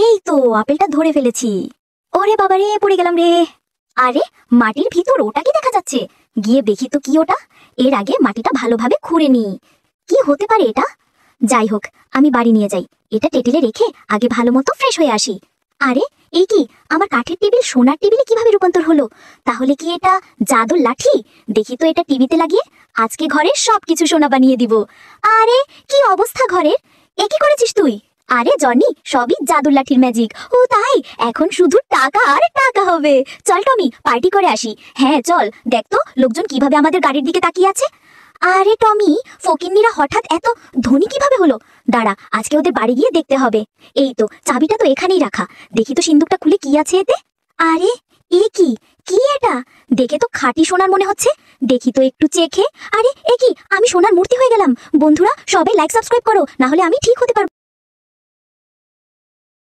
এই তো আপেলটা ধরে ফেলেছি। ওরে বাবারে, পড়ে গেলাম রে। আরে মাটির ভিতর ওটা কি দেখা যাচ্ছে? গিয়ে দেখি তো কি ওটা। এর আগে মাটিটা ভালোভাবে খুঁড়ে নি। কি হতে পারে এটা? যাই হোক, আমি বাড়ি নিয়ে যাই। এটা টেবিলে রেখে আগে ভালো মতো ফ্রেশ হয়ে আসি। আরে এই কি, আমার কাঠের টেবিল সোনার টেবিলে কিভাবে রূপান্তর হলো? তাহলে কি এটা জাদুর লাঠি? দেখি তো এটা টিভিতে লাগিয়ে আজকে ঘরের সবকিছু সোনা বানিয়ে দিব। আরে কি অবস্থা ঘরের! এ কি করেছিস তুই? আরে জনি, সবই জাদুর লাঠির ম্যাজিক। ও তাই, এখন শুধু টাকা আর টাকা হবে। চল টমি, পার্টি করে আসি। হ্যাঁ চল, দেখ তো লোকজন কিভাবে আমাদের গাড়ির দিকে তাকিয়ে আছে। আরে টমি, ফকিন্নিরা হঠাৎ এত ধনী কিভাবে হলো? দাঁড়া, আজকে ওদের বাড়ি গিয়ে দেখতে হবে। এই তো, চাবিটা তো এখানেই রাখা। দেখি তো সিন্দুকটা খুলে কি আছে এতে। আরে এ কি, কি এটা? দেখে তো খাঁটি সোনার মনে হচ্ছে। দেখি তো একটু চেখে। আরে এ কি, আমি সোনার মূর্তি হয়ে গেলাম। বন্ধুরা সবাই লাইক সাবস্ক্রাইব করো, না হলে আমি ঠিক হতে পারবো।